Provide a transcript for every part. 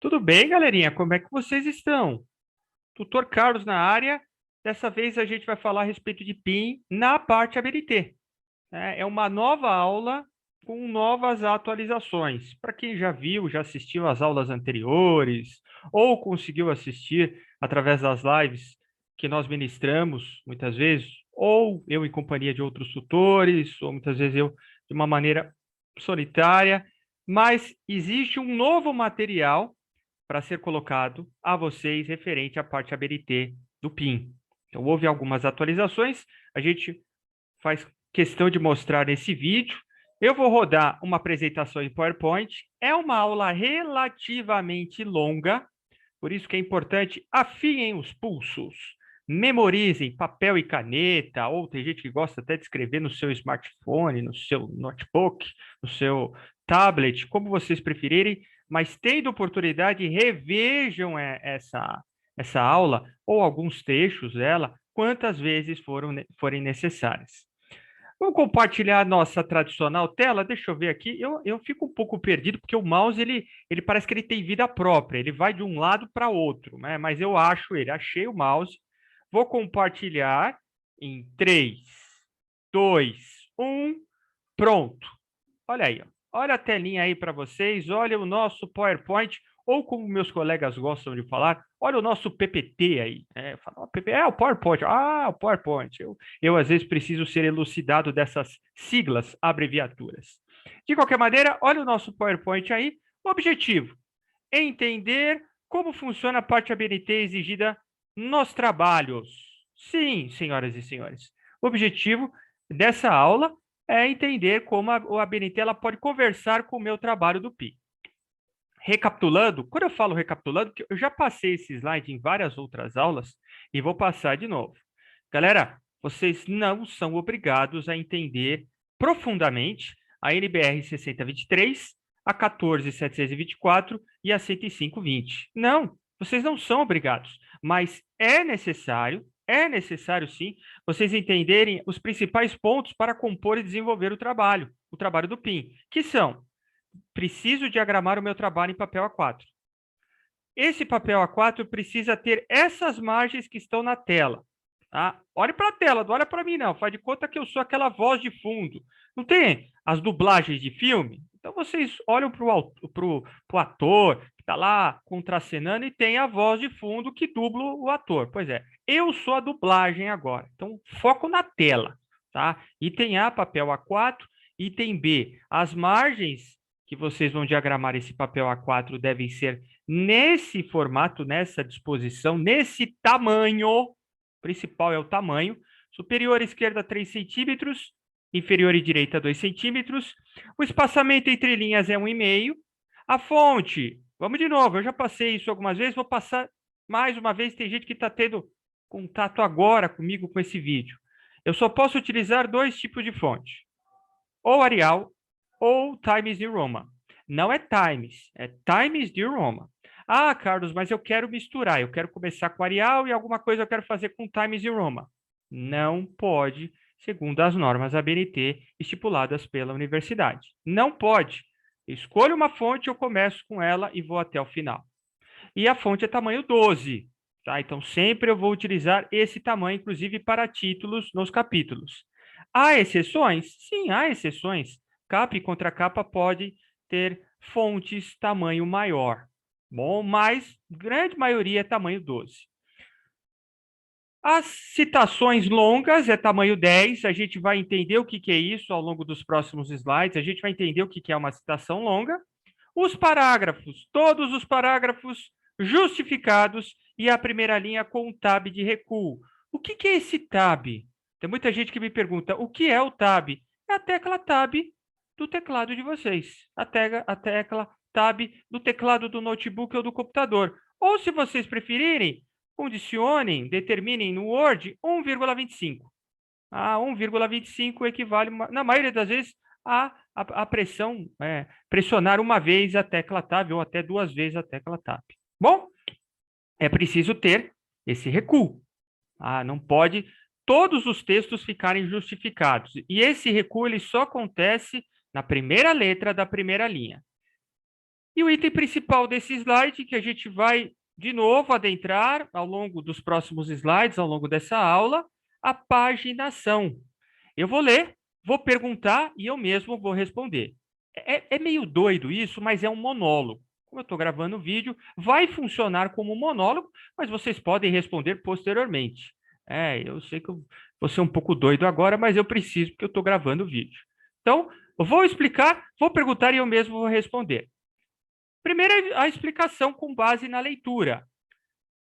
Tudo bem, galerinha? Como é que vocês estão? Tutor Carlos na área. Dessa vez a gente vai falar a respeito de PIN na parte ABNT. É uma nova aula com novas atualizações. Para quem já viu, já assistiu às aulas anteriores, ou conseguiu assistir através das lives que nós ministramos, muitas vezes, ou eu em companhia de outros tutores, ou muitas vezes eu de uma maneira solitária, mas existe um novo material para ser colocado a vocês referente à parte ABNT do PIN. Então, houve algumas atualizações, a gente faz questão de mostrar nesse vídeo. Eu vou rodar uma apresentação em PowerPoint. É uma aula relativamente longa, por isso que é importante, afiem os pulsos, memorizem papel e caneta, ou tem gente que gosta até de escrever no seu smartphone, no seu notebook, no seu tablet, como vocês preferirem, mas tendo oportunidade, revejam essa aula ou alguns trechos dela, quantas vezes forem necessárias. Vamos compartilhar a nossa tradicional tela? Deixa eu ver aqui. Eu fico um pouco perdido, porque o mouse ele parece que ele tem vida própria, ele vai de um lado para outro, né? Mas eu achei o mouse. Vou compartilhar em 3, 2, 1, pronto. Olha aí, ó. Olha a telinha aí para vocês, olha o nosso PowerPoint, ou como meus colegas gostam de falar, olha o nosso PPT aí. É o PowerPoint. Ah, o PowerPoint. Eu às vezes preciso ser elucidado dessas siglas, abreviaturas. De qualquer maneira, olha o nosso PowerPoint aí. O objetivo é entender como funciona a parte ABNT exigida nos trabalhos. Sim, senhoras e senhores. O objetivo dessa aula é entender como a ABNT ela pode conversar com o meu trabalho do PI. Recapitulando, quando eu falo recapitulando, eu já passei esse slide em várias outras aulas e vou passar de novo. Galera, vocês não são obrigados a entender profundamente a NBR 6023, a 14724 e a 10520. Não, vocês não são obrigados, mas é necessário sim, vocês entenderem os principais pontos para compor e desenvolver o trabalho do PIN, que são: preciso diagramar o meu trabalho em papel A4. Esse papel A4 precisa ter essas margens que estão na tela. Tá? Olhe para a tela, não olha para mim, não. Faz de conta que eu sou aquela voz de fundo. Não tem as dublagens de filme? Então vocês olham para o ator que está lá contracenando e tem a voz de fundo que dubla o ator. Pois é, eu sou a dublagem agora. Então, foco na tela. Tá? Item A, papel A4. Item B, as margens que vocês vão diagramar esse papel A4 devem ser nesse formato, nessa disposição, nesse tamanho. Principal é o tamanho. Superior à esquerda, 3 centímetros. Inferior e direita, 2 centímetros. O espaçamento entre linhas é 1,5. A fonte, vamos de novo, eu já passei isso algumas vezes, vou passar mais uma vez. Tem gente que está tendo contato agora comigo com esse vídeo. Eu só posso utilizar dois tipos de fonte: ou Arial ou Times New Roman. Não é Times, é Times New Roman. Ah, Carlos, mas eu quero misturar. Eu quero começar com Arial e alguma coisa eu quero fazer com Times New Roman. Não pode, segundo as normas ABNT estipuladas pela universidade. Não pode. Escolha uma fonte, eu começo com ela e vou até o final. E a fonte é tamanho 12. Tá? Então, sempre eu vou utilizar esse tamanho, inclusive para títulos nos capítulos. Há exceções? Sim, há exceções. Capa e contracapa pode ter fontes tamanho maior. Bom, mas grande maioria é tamanho 12. As citações longas é tamanho 10. A gente vai entender o que é isso ao longo dos próximos slides. A gente vai entender o que é uma citação longa. Os parágrafos, todos os parágrafos justificados e a primeira linha com um tab de recuo. O que é esse tab? Tem muita gente que me pergunta, o que é o tab? É a tecla tab do teclado de vocês. A tecla tab do teclado do notebook ou do computador. Ou, se vocês preferirem, condicionem, determinem no Word 1,25. A 1,25 equivale, na maioria das vezes, a pressão, pressionar uma vez a tecla Tab ou até duas vezes a tecla Tab. Bom, é preciso ter esse recuo. Não pode todos os textos ficarem justificados. E esse recuo ele só acontece na primeira letra da primeira linha. E o item principal desse slide, que a gente vai, de novo, adentrar ao longo dos próximos slides, ao longo dessa aula, a paginação. Eu vou ler, vou perguntar e eu mesmo vou responder. É meio doido isso, mas é um monólogo. Como eu estou gravando o vídeo, vai funcionar como um monólogo, mas vocês podem responder posteriormente. Eu sei que eu vou ser um pouco doido agora, mas eu preciso, porque eu estou gravando o vídeo. Então, eu vou explicar, vou perguntar e eu mesmo vou responder. Primeiro, a explicação com base na leitura.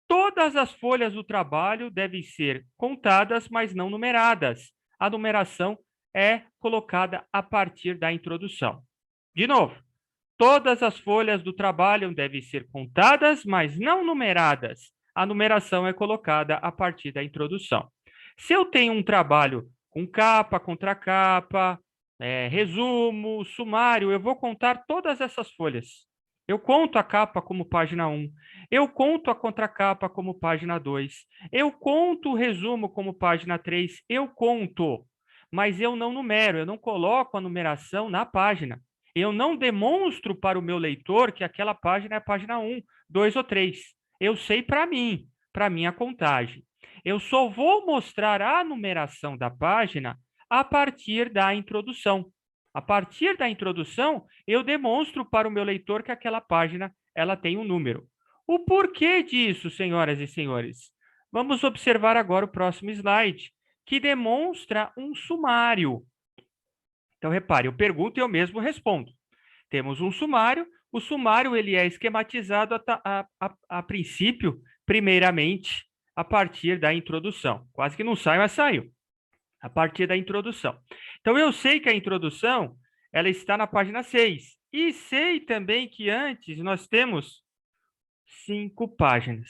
Todas as folhas do trabalho devem ser contadas, mas não numeradas. A numeração é colocada a partir da introdução. De novo, todas as folhas do trabalho devem ser contadas, mas não numeradas. A numeração é colocada a partir da introdução. Se eu tenho um trabalho com capa, contracapa, resumo, sumário, eu vou contar todas essas folhas. Eu conto a capa como página 1, eu conto a contracapa como página 2, eu conto o resumo como página 3, eu conto, mas eu não numero, eu não coloco a numeração na página. Eu não demonstro para o meu leitor que aquela página é a página 1, 2 ou 3. Eu sei para mim, para minha contagem. Eu só vou mostrar a numeração da página a partir da introdução. A partir da introdução, eu demonstro para o meu leitor que aquela página ela tem um número. O porquê disso, senhoras e senhores? Vamos observar agora o próximo slide, que demonstra um sumário. Então, repare, eu pergunto e eu mesmo respondo. Temos um sumário. O sumário ele é esquematizado a princípio, primeiramente, a partir da introdução. Quase que não sai, mas saiu. A partir da introdução. Então, eu sei que a introdução ela está na página 6. E sei também que antes nós temos 5 páginas.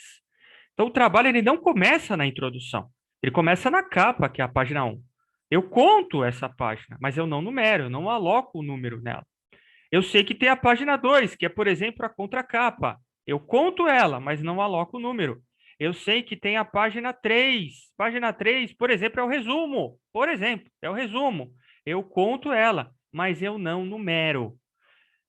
Então, o trabalho ele não começa na introdução. Ele começa na capa, que é a página 1. Eu conto essa página, mas eu não numero, eu não aloco o número nela. Eu sei que tem a página 2, que é, por exemplo, a contracapa. Eu conto ela, mas não aloco o número. Eu sei que tem a página 3. Página 3, por exemplo, é o resumo. Por exemplo, é o resumo. Eu conto ela, mas eu não numero.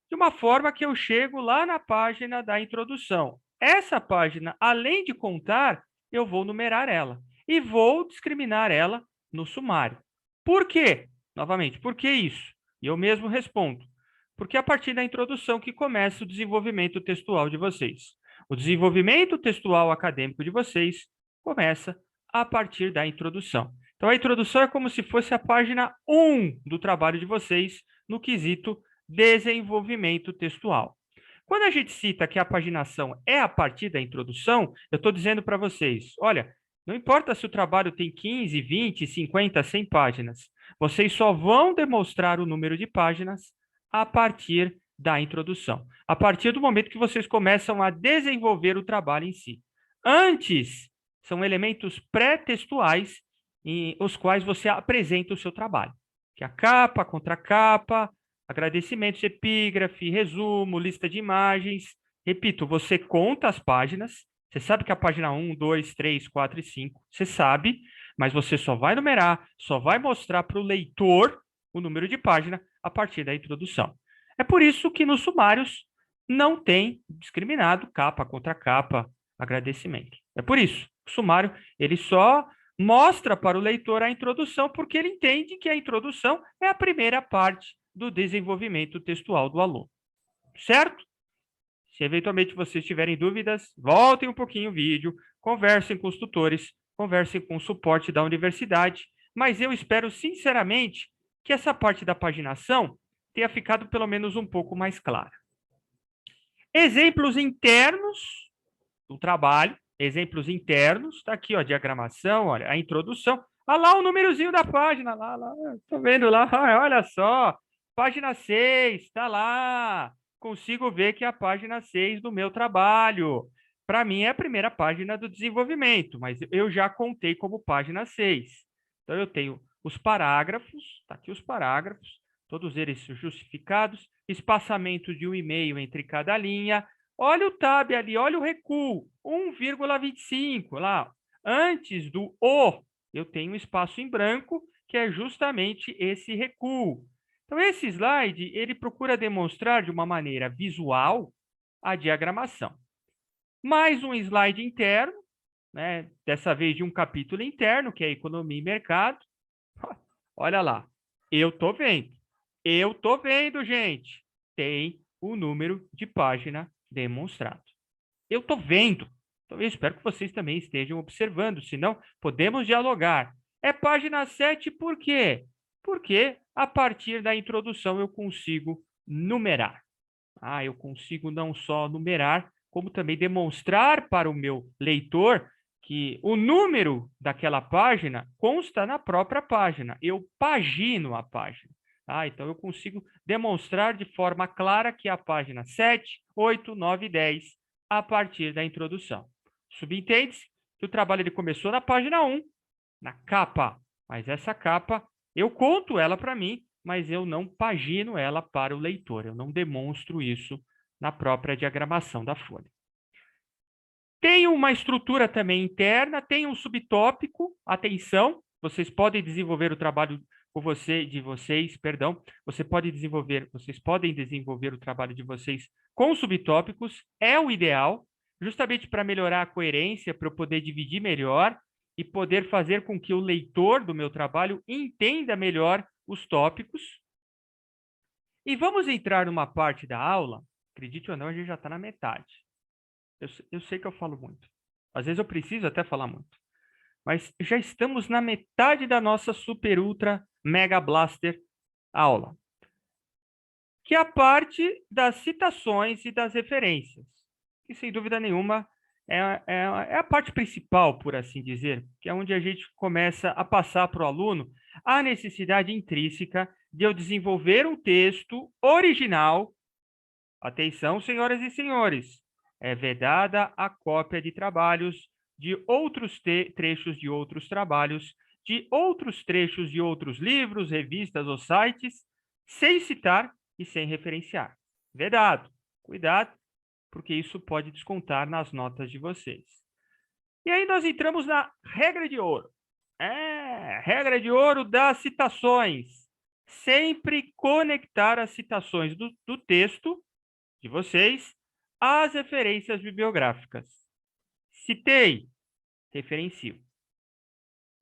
De uma forma que eu chego lá na página da introdução. Essa página, além de contar, eu vou numerar ela. E vou discriminar ela no sumário. Por quê? Novamente, por que isso? E eu mesmo respondo. Porque é a partir da introdução que começa o desenvolvimento textual de vocês. O desenvolvimento textual acadêmico de vocês começa a partir da introdução. Então, a introdução é como se fosse a página 1 do trabalho de vocês no quesito desenvolvimento textual. Quando a gente cita que a paginação é a partir da introdução, eu estou dizendo para vocês, olha, não importa se o trabalho tem 15, 20, 50, 100 páginas, vocês só vão demonstrar o número de páginas a partir da introdução, a partir do momento que vocês começam a desenvolver o trabalho em si. Antes, são elementos pré-textuais os quais você apresenta o seu trabalho, que é a capa, a contracapa, agradecimentos, epígrafe, resumo, lista de imagens. Repito, você conta as páginas, você sabe que a página 1, 2, 3, 4 e 5, você sabe, mas você só vai numerar, só vai mostrar para o leitor o número de página a partir da introdução. É por isso que nos sumários não tem discriminado capa contra capa, agradecimento. É por isso, o sumário ele só mostra para o leitor a introdução, porque ele entende que a introdução é a primeira parte do desenvolvimento textual do aluno. Certo? Se eventualmente vocês tiverem dúvidas, voltem um pouquinho o vídeo, conversem com os tutores, conversem com o suporte da universidade, mas eu espero sinceramente que essa parte da paginação tenha ficado pelo menos um pouco mais clara. Exemplos internos do trabalho, exemplos internos, está aqui, ó, a diagramação, olha, a introdução. Olha lá o númerozinho da página, lá, tô vendo lá, olha só, página 6, está lá. Consigo ver que é a página 6 do meu trabalho. Para mim é a primeira página do desenvolvimento, mas eu já contei como página 6. Então eu tenho os parágrafos, está aqui os parágrafos, todos eles justificados, espaçamento de 1,5 entre cada linha. Olha o tab ali, olha o recuo, 1,25 lá. Antes do O, eu tenho um espaço em branco, que é justamente esse recuo. Então, esse slide, ele procura demonstrar de uma maneira visual, a diagramação. Mais um slide interno, né? Dessa vez de um capítulo interno, que é Economia e Mercado. Olha lá, eu tô vendo, gente. Tem o número de página demonstrado. Eu tô vendo. Então, eu espero que vocês também estejam observando, senão podemos dialogar. É página 7 por quê? Porque a partir da introdução eu consigo numerar. Eu consigo não só numerar, como também demonstrar para o meu leitor que o número daquela página consta na própria página. Eu pagino a página. Então, eu consigo demonstrar de forma clara que a página 7, 8, 9 e 10 a partir da introdução. Subentende-se que o trabalho ele começou na página 1, na capa, mas essa capa, eu conto ela para mim, mas eu não pagino ela para o leitor, eu não demonstro isso na própria diagramação da folha. Tem uma estrutura também interna, tem um subtópico, atenção, vocês podem desenvolver o trabalho vocês podem desenvolver o trabalho de vocês com subtópicos, é o ideal, justamente para melhorar a coerência, para eu poder dividir melhor e poder fazer com que o leitor do meu trabalho entenda melhor os tópicos. E vamos entrar numa parte da aula, acredite ou não, a gente já está na metade. Eu sei que eu falo muito. Às vezes eu preciso até falar muito. Mas já estamos na metade da nossa Super Ultra Mega Blaster aula, que é a parte das citações e das referências, que sem dúvida nenhuma é a parte principal, por assim dizer, que é onde a gente começa a passar para o aluno a necessidade intrínseca de eu desenvolver um texto original. Atenção, senhoras e senhores, é vedada a cópia de trabalhos de outros trechos de outros trabalhos, de outros trechos de outros livros, revistas ou sites, sem citar e sem referenciar. Vedado. Cuidado, porque isso pode descontar nas notas de vocês. E aí nós entramos na regra de ouro. Regra de ouro das citações. Sempre conectar as citações do texto de vocês às referências bibliográficas. Citei, referencio.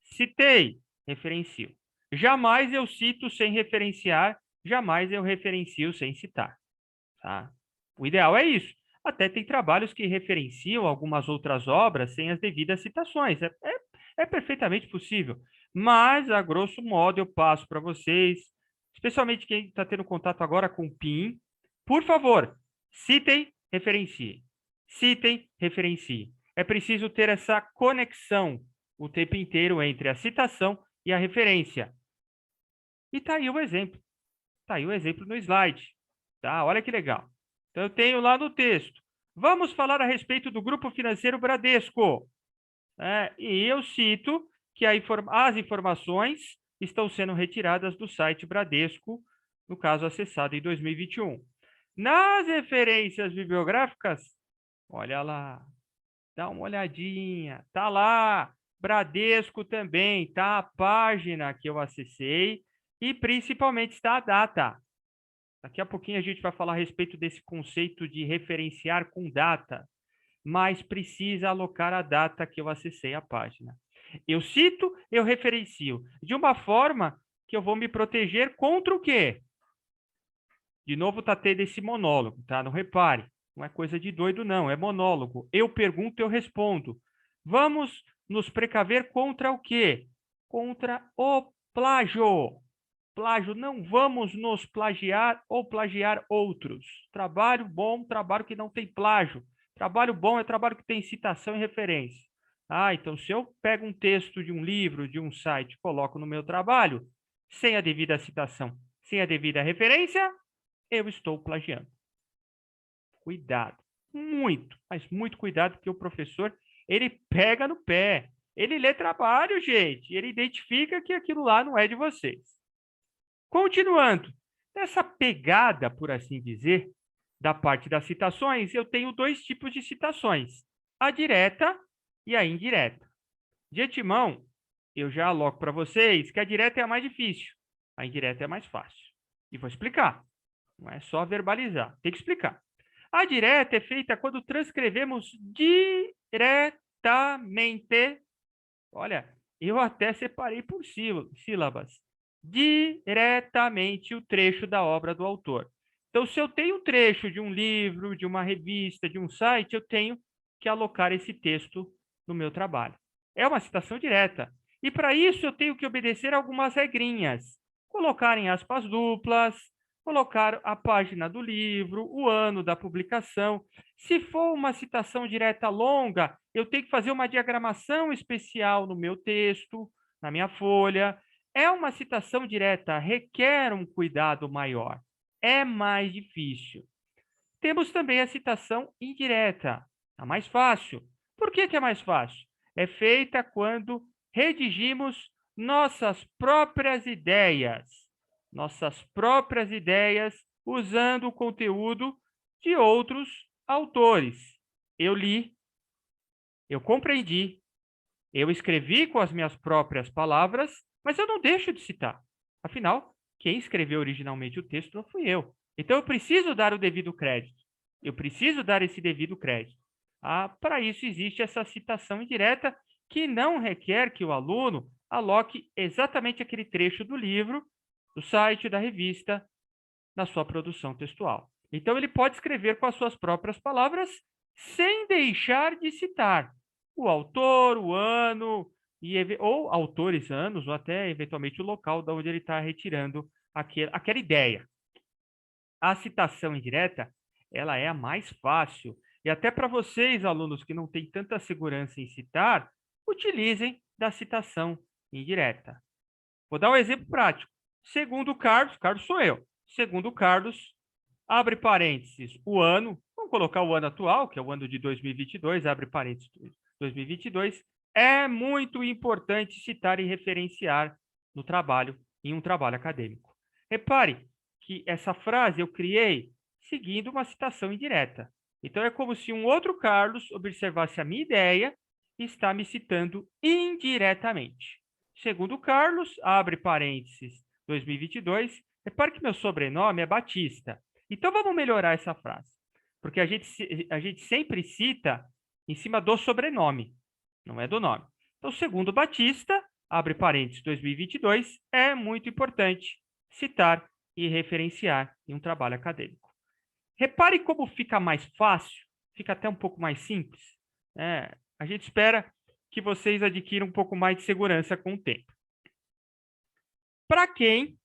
Citei, referencio. Jamais eu cito sem referenciar, jamais eu referencio sem citar. Tá? O ideal é isso. Até tem trabalhos que referenciam algumas outras obras sem as devidas citações. É perfeitamente possível. Mas, a grosso modo, eu passo para vocês, especialmente quem está tendo contato agora com o PIN, por favor, citem, referenciem. Citem, referenciem. É preciso ter essa conexão o tempo inteiro entre a citação e a referência. E está aí o exemplo. Está aí o exemplo no slide. Tá? Olha que legal. Então, eu tenho lá no texto. Vamos falar a respeito do Grupo Financeiro Bradesco. E eu cito que as informações estão sendo retiradas do site Bradesco, no caso acessado em 2021. Nas referências bibliográficas, olha lá, dá uma olhadinha, tá lá, Bradesco também, tá a página que eu acessei e principalmente está a data. Daqui a pouquinho a gente vai falar a respeito desse conceito de referenciar com data, mas precisa alocar a data que eu acessei a página. Eu cito, eu referencio, de uma forma que eu vou me proteger contra o quê? De novo, está tendo esse monólogo, tá? Não repare, não é coisa de doido, não, é monólogo. Eu pergunto, eu respondo. Vamos nos precaver contra o quê? Contra o plágio. Plágio, não vamos nos plagiar ou plagiar outros. Trabalho bom, trabalho que não tem plágio. Trabalho bom é trabalho que tem citação e referência. Então se eu pego um texto de um livro, de um site, coloco no meu trabalho, sem a devida citação, sem a devida referência, eu estou plagiando. Cuidado, muito, mas muito cuidado, porque o professor, ele pega no pé. Ele lê trabalho, gente, ele identifica que aquilo lá não é de vocês. Continuando, nessa pegada, por assim dizer, da parte das citações, eu tenho dois tipos de citações, a direta e a indireta. De antemão, eu já aloco para vocês que a direta é a mais difícil, a indireta é a mais fácil. E vou explicar, não é só verbalizar, tem que explicar. A direta é feita quando transcrevemos diretamente. Olha, eu até separei por sílabas. Diretamente o trecho da obra do autor. Então, se eu tenho um trecho de um livro, de uma revista, de um site, eu tenho que alocar esse texto no meu trabalho. É uma citação direta. E para isso eu tenho que obedecer algumas regrinhas. Colocar em aspas duplas, colocar a página do livro, o ano da publicação. Se for uma citação direta longa, eu tenho que fazer uma diagramação especial no meu texto, na minha folha. É uma citação direta, requer um cuidado maior. É mais difícil. Temos também a citação indireta, a mais fácil. Por que é mais fácil? É feita quando redigimos nossas próprias ideias. Nossas próprias ideias usando o conteúdo de outros autores. Eu li, eu compreendi, eu escrevi com as minhas próprias palavras, mas eu não deixo de citar. Afinal, quem escreveu originalmente o texto não fui eu. Então, eu preciso dar o devido crédito. Eu preciso dar esse devido crédito. Para isso, existe essa citação indireta que não requer que o aluno aloque exatamente aquele trecho do livro, do site, da revista, na sua produção textual. Então, ele pode escrever com as suas próprias palavras, sem deixar de citar o autor, o ano, ou autores, anos, ou até, eventualmente, o local de onde ele está retirando aquela ideia. A citação indireta, ela é a mais fácil. E até para vocês, alunos que não têm tanta segurança em citar, utilizem da citação indireta. Vou dar um exemplo prático. Segundo Carlos, Carlos sou eu. Segundo Carlos, abre parênteses, o ano, vamos colocar o ano atual, que é o ano de 2022, abre parênteses, 2022, é muito importante citar e referenciar no trabalho, em um trabalho acadêmico. Repare que essa frase eu criei seguindo uma citação indireta. Então, é como se um outro Carlos observasse a minha ideia e está me citando indiretamente. Segundo Carlos, abre parênteses, 2022, repare que meu sobrenome é Batista. Então, vamos melhorar essa frase, porque a gente sempre cita em cima do sobrenome, não é do nome. Então, segundo Batista, abre parênteses, 2022, é muito importante citar e referenciar em um trabalho acadêmico. Repare como fica mais fácil, fica até um pouco mais simples. A gente espera que vocês adquiram um pouco mais de segurança com o tempo. Para quem...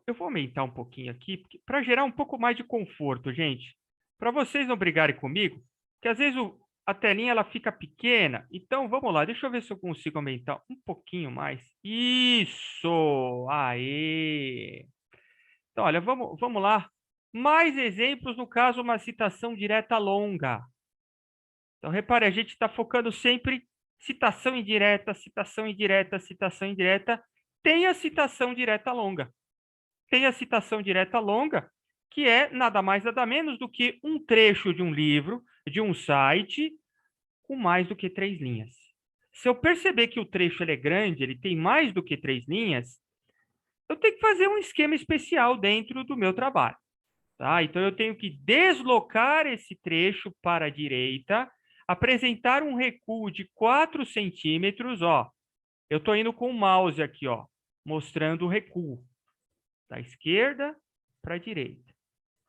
Eu vou aumentar um pouquinho aqui, para gerar um pouco mais de conforto, gente. Para vocês não brigarem comigo, que às vezes a telinha ela fica pequena. Então, vamos lá. Deixa eu ver se eu consigo aumentar um pouquinho mais. Isso! Aê! Então, olha, vamos lá. Mais exemplos, no caso, uma citação direta longa. Então, repare, a gente está focando sempre citação indireta, citação indireta, citação indireta. Tem a citação direta longa. Tem a citação direta longa, que é nada mais, nada menos do que um trecho de um livro, de um site, com mais do que 3 linhas. Se eu perceber que o trecho ele é grande, ele tem mais do que 3 linhas, eu tenho que fazer um esquema especial dentro do meu trabalho. Tá? Então, eu tenho que deslocar esse trecho para a direita, apresentar um recuo de 4 centímetros. Ó. Eu estou indo com o mouse aqui, ó, mostrando o recuo. Da esquerda para a direita.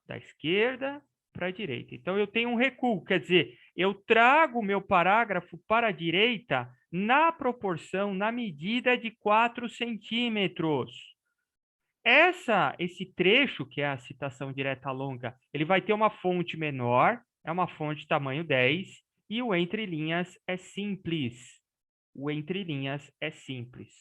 Da esquerda para a direita. Então, eu tenho um recuo, quer dizer, eu trago o meu parágrafo para a direita na proporção, na medida de 4 centímetros. Esse trecho, que é a citação direta longa, ele vai ter uma fonte menor, é uma fonte tamanho 10, e o entre linhas é simples. O entre linhas é simples.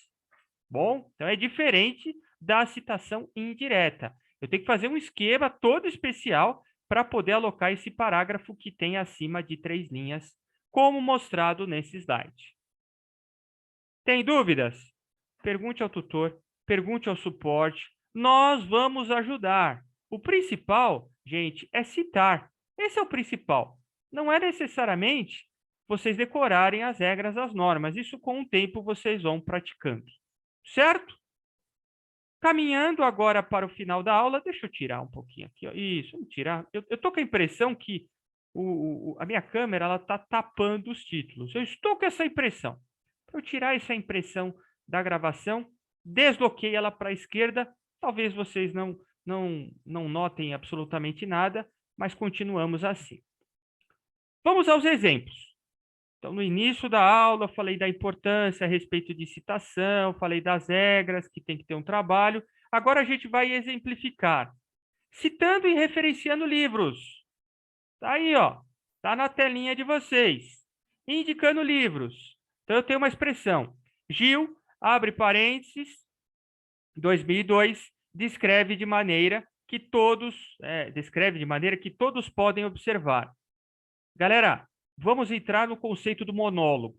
Bom, então é diferente da citação indireta. Eu tenho que fazer um esquema todo especial para poder alocar esse parágrafo que tem acima de 3 linhas, como mostrado nesse slide. Tem dúvidas? Pergunte ao tutor, pergunte ao suporte. Nós vamos ajudar. O principal, gente, é citar. Esse é o principal. Não é necessariamente vocês decorarem as regras, as normas. Isso, com o tempo, vocês vão praticando. Certo? Caminhando agora para o final da aula, deixa eu tirar um pouquinho aqui. Ó. Isso, vamos tirar. Eu estou com a impressão que a minha câmera ela está tapando os títulos. Eu estou com essa impressão. Para eu tirar essa impressão da gravação, desloquei ela para a esquerda. Talvez vocês não notem absolutamente nada, mas continuamos assim. Vamos aos exemplos. Então, no início da aula, eu falei da importância a respeito de citação, falei das regras, que tem que ter um trabalho. Agora a gente vai exemplificar, citando e referenciando livros. Tá aí, ó. Tá na telinha de vocês. Indicando livros. Então, eu tenho uma expressão. Gil, abre parênteses, 2002, descreve de maneira que todos podem observar. Galera, vamos entrar no conceito do monólogo.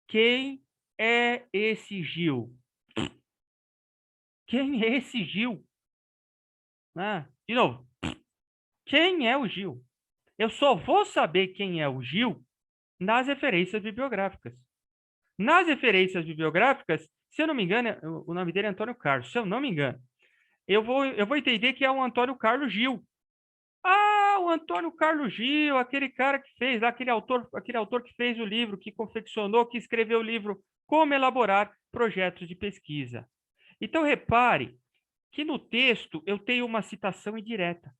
Quem é esse Gil? Quem é esse Gil? De novo, quem é o Gil? Eu só vou saber quem é o Gil nas referências bibliográficas. Nas referências bibliográficas, se eu não me engano, o nome dele é Antônio Carlos, se eu não me engano, eu vou entender que é o Antônio Carlos Gil. Ah, o Antônio Carlos Gil, aquele cara que fez, aquele autor que fez o livro, que confeccionou, que escreveu o livro Como Elaborar Projetos de Pesquisa. Então, repare que no texto eu tenho uma citação indireta.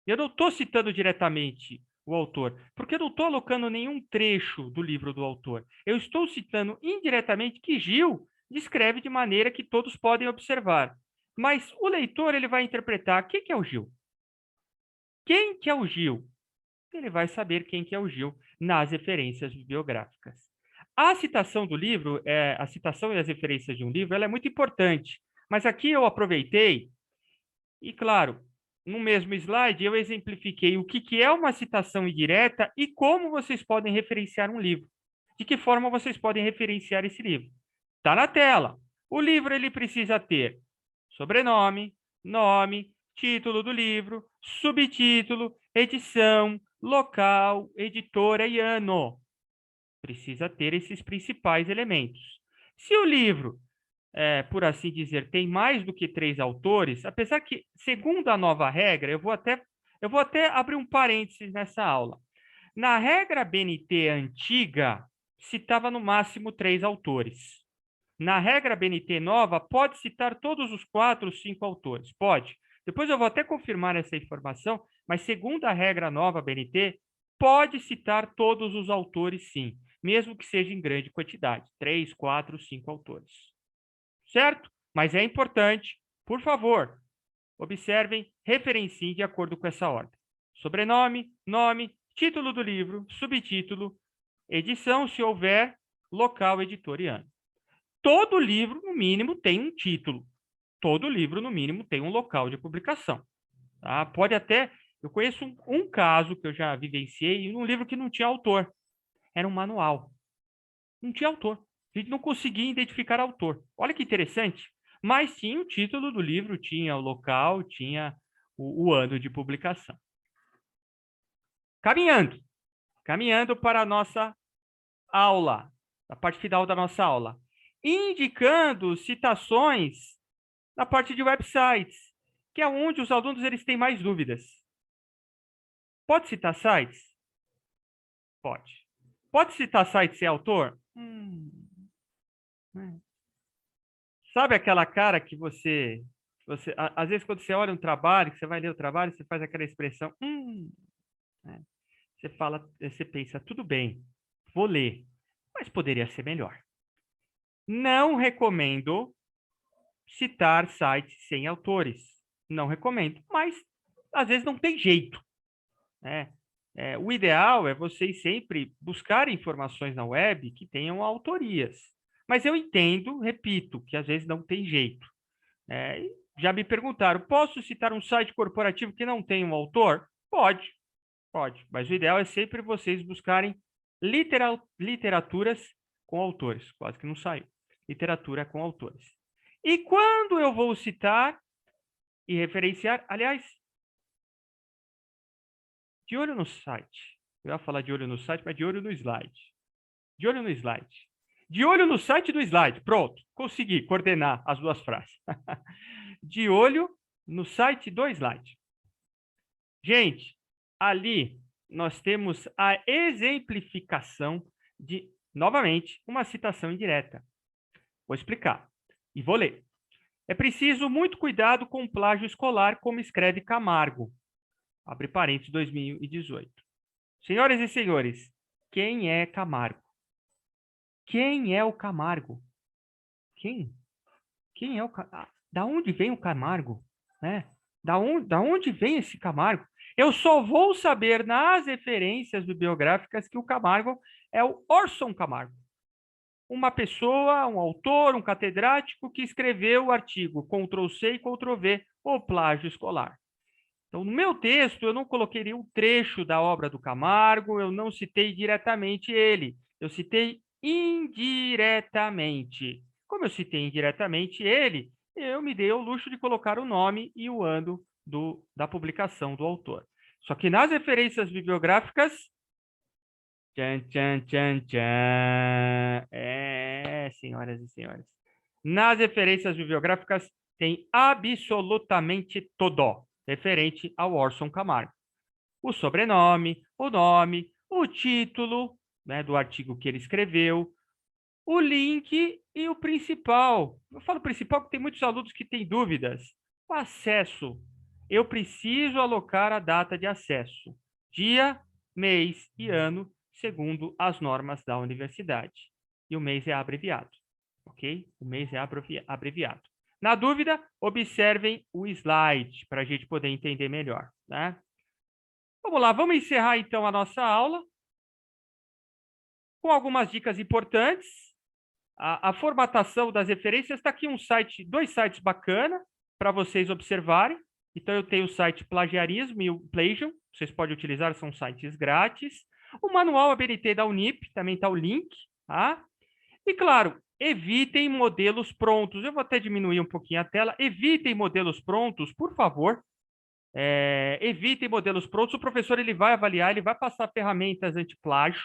Eu não estou citando diretamente o autor, porque eu não estou alocando nenhum trecho do livro do autor. Eu estou citando indiretamente que Gil descreve de maneira que todos podem observar. Mas o leitor ele vai interpretar quem que é o Gil. Quem que é o Gil? Ele vai saber quem que é o Gil nas referências bibliográficas. A citação do livro, a citação e as referências de um livro, ela é muito importante. Mas aqui eu aproveitei e, claro, no mesmo slide eu exemplifiquei o que é uma citação indireta e como vocês podem referenciar um livro. De que forma vocês podem referenciar esse livro? Está na tela. O livro ele precisa ter sobrenome, nome, título do livro, subtítulo, edição, local, editora e ano. Precisa ter esses principais elementos. Se o livro, por assim dizer, tem mais do que 3 autores, apesar que, segundo a nova regra, eu vou até abrir um parênteses nessa aula. Na regra BNT antiga, citava no máximo 3 autores. Na regra BNT nova, pode citar todos os 4, 5 autores? Pode. Depois eu vou até confirmar essa informação, mas segundo a regra nova BNT, pode citar todos os autores, sim, mesmo que seja em grande quantidade, 3, 4, 5 autores. Certo? Mas é importante, por favor, observem, referenciem de acordo com essa ordem. Sobrenome, nome, título do livro, subtítulo, edição, se houver, local, editor e ano. Todo livro, no mínimo, tem um título. Todo livro, no mínimo, tem um local de publicação. Tá? Pode até... Eu conheço um caso que eu já vivenciei, um livro que não tinha autor. Era um manual. Não tinha autor. A gente não conseguia identificar autor. Olha que interessante. Mas tinha o título do livro, tinha o local, tinha o ano de publicação. Caminhando para a nossa aula, a parte final da nossa aula. Indicando citações na parte de websites, que é onde os alunos eles têm mais dúvidas. Pode citar sites? Pode. Pode citar sites sem autor? Sabe aquela cara que você às vezes quando você olha um trabalho, que você vai ler o trabalho, você faz aquela expressão, né? Você pensa, tudo bem, vou ler, mas poderia ser melhor. Não recomendo citar sites sem autores. Não recomendo, mas às vezes não tem jeito. Né? O ideal é vocês sempre buscarem informações na web que tenham autorias. Mas eu entendo, repito, que às vezes não tem jeito. Já me perguntaram, posso citar um site corporativo que não tem um autor? Pode. Mas o ideal é sempre vocês buscarem literaturas com autores. Quase que não saiu. Literatura com autores. E quando eu vou citar e referenciar, aliás, de olho no site. Eu ia falar de olho no site, mas de olho no slide. De olho no slide. De olho no site do slide. Pronto, consegui coordenar as duas frases. De olho no site do slide. Gente, ali nós temos a exemplificação de, novamente, uma citação indireta. Vou explicar e vou ler. É preciso muito cuidado com o plágio escolar, como escreve Camargo. Abre parênteses, 2018. Senhoras e senhores, quem é Camargo? Quem é o Camargo? Quem? Quem é o Camargo? Da onde vem o Camargo? Né? Da onde vem esse Camargo? Eu só vou saber nas referências bibliográficas que o Camargo é o Orson Camargo. Uma pessoa, um autor, um catedrático que escreveu o artigo Ctrl+C e Ctrl+V, o plágio escolar. Então, no meu texto, eu não coloquei um trecho da obra do Camargo, eu não citei diretamente ele, eu citei indiretamente. Como eu citei indiretamente ele, eu me dei o luxo de colocar o nome e o ano da publicação do autor. Só que nas referências bibliográficas, tchan, tchan, tchan, tchan, senhoras e senhores, nas referências bibliográficas tem absolutamente todo referente ao Orson Camargo. O sobrenome, o nome, o título, né, do artigo que ele escreveu, o link e o principal. Eu falo principal porque tem muitos alunos que têm dúvidas. O acesso. Eu preciso alocar a data de acesso. Dia, mês e ano, segundo as normas da universidade. E o mês é abreviado. Ok? O mês é abreviado. Na dúvida, observem o slide para a gente poder entender melhor, né? Vamos lá, vamos encerrar então a nossa aula com algumas dicas importantes. A formatação das referências está aqui dois sites bacanas para vocês observarem. Então, eu tenho o site Plagiarismo e o Plagium, vocês podem utilizar, são sites grátis. O manual ABNT da Unip, também está o link, tá? E, claro, evitem modelos prontos. Eu vou até diminuir um pouquinho a tela. Evitem modelos prontos, por favor. Evitem modelos prontos. O professor ele vai avaliar, ele vai passar ferramentas anti-plágio,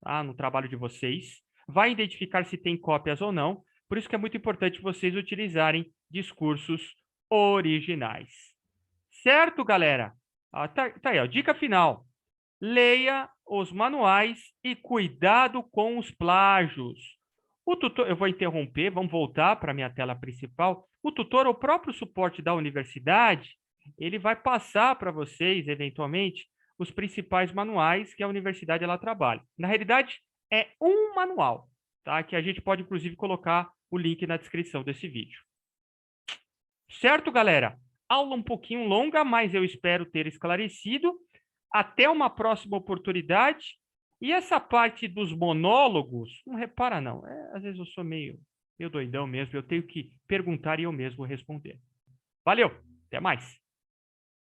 tá, no trabalho de vocês. Vai identificar se tem cópias ou não. Por isso que é muito importante vocês utilizarem discursos originais. Certo, galera? Tá aí, ó, dica final. Leia os manuais e cuidado com os plágios. O tutor, eu vou interromper, vamos voltar para a minha tela principal. O tutor, o próprio suporte da universidade, ele vai passar para vocês, eventualmente, os principais manuais que a universidade ela trabalha. Na realidade, é um manual, tá? Que a gente pode, inclusive, colocar o link na descrição desse vídeo. Certo, galera? Aula um pouquinho longa, mas eu espero ter esclarecido. Até uma próxima oportunidade. E essa parte dos monólogos, não repara não, às vezes eu sou meio doidão mesmo, eu tenho que perguntar e eu mesmo responder. Valeu, até mais.